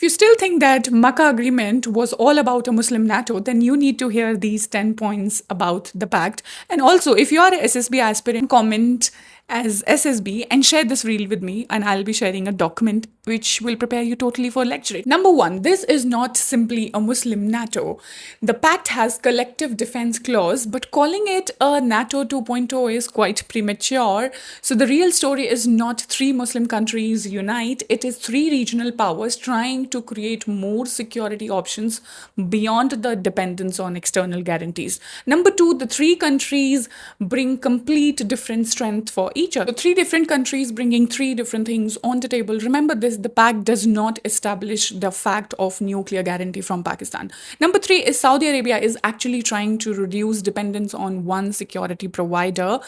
If you still think that Mecca Agreement was all about a Muslim NATO, then you need to hear these 10 points about the pact. And also, if you are a SSB aspirant, comment as SSB and share this reel with me, and I'll be sharing a document which will prepare you totally for lecturing. Number one, this is not simply a Muslim NATO. The pact has collective defense clause, but calling it a NATO 2.0 is quite premature. So the real story is not three Muslim countries unite, it is three regional powers trying to create more security options beyond the dependence on external guarantees. Number two, the three countries bring complete different strength for each other. So three different countries bringing three different things on the table. Remember this, the pact does not establish the fact of nuclear guarantee from Pakistan. Number three is Saudi Arabia is actually trying to reduce dependence on one security provider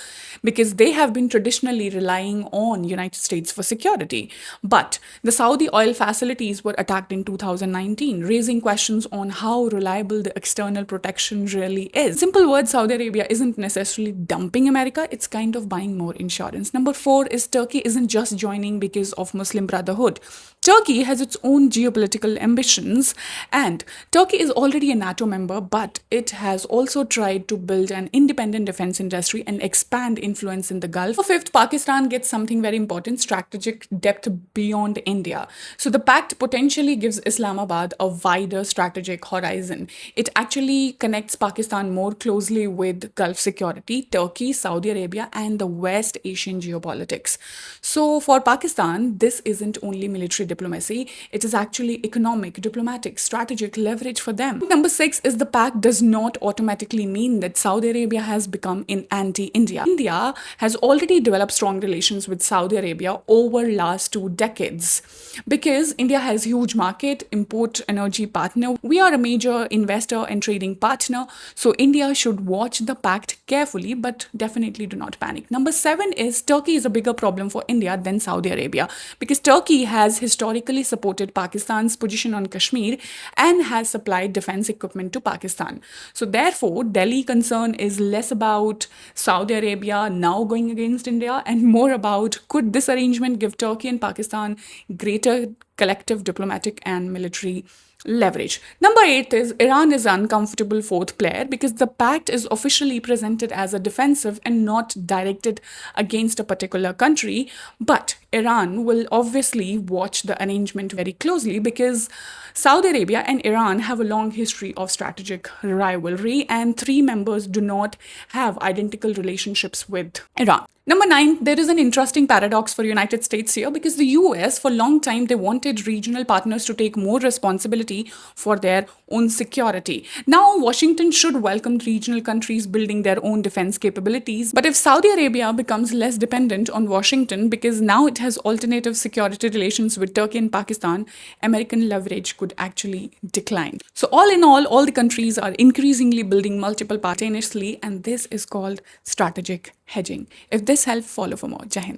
because they have been traditionally relying on United States for security. But the Saudi oil facilities were attacked in 2019, raising questions on how reliable the external protection really is. Simple words, Saudi Arabia isn't necessarily dumping America, it's kind of buying more insurance. Number four is Turkey isn't just joining because of Muslim Brotherhood. Turkey has its own geopolitical ambitions, and Turkey is already a NATO member, but it has also tried to build an independent defense industry and expand influence in the Gulf. Fifth, Pakistan gets something very important, strategic depth beyond India. So the pact potentially gives Islamabad a wider strategic horizon. It actually connects Pakistan more closely with Gulf security, Turkey, Saudi Arabia, and the West Asian geopolitics. So for Pakistan, this isn't only military diplomacy, it is actually economic, diplomatic, strategic leverage for them. Number six is the pact does not automatically mean that Saudi Arabia has become an anti-India. India has already developed strong relations with Saudi Arabia over last 2 decades because India has huge market, import energy partner. We are a major investor and trading partner, so India should watch the pact carefully, but definitely do not panic. Number seven is Turkey is a bigger problem for India than Saudi Arabia because Turkey has historically supported Pakistan's position on Kashmir and has supplied defense equipment to Pakistan. So therefore, Delhi concern is less about Saudi Arabia now going against India and more about could this arrangement give Turkey and Pakistan greater collective diplomatic and military leverage. Number eight is Iran is an uncomfortable fourth player because the pact is officially presented as a defensive and not directed against a particular country. But Iran will obviously watch the arrangement very closely because Saudi Arabia and Iran have a long history of strategic rivalry, and three members do not have identical relationships with Iran. Number nine, there is an interesting paradox for United States here because the US, for a long time, they wanted regional partners to take more responsibility for their own security. Now, Washington should welcome regional countries building their own defense capabilities. But if Saudi Arabia becomes less dependent on Washington because now it has alternative security relations with Turkey and Pakistan, American leverage could actually decline. So all in all the countries are increasingly building multiple simultaneously, and this is called strategic hedging. If this helped, follow for more. Jai Hind.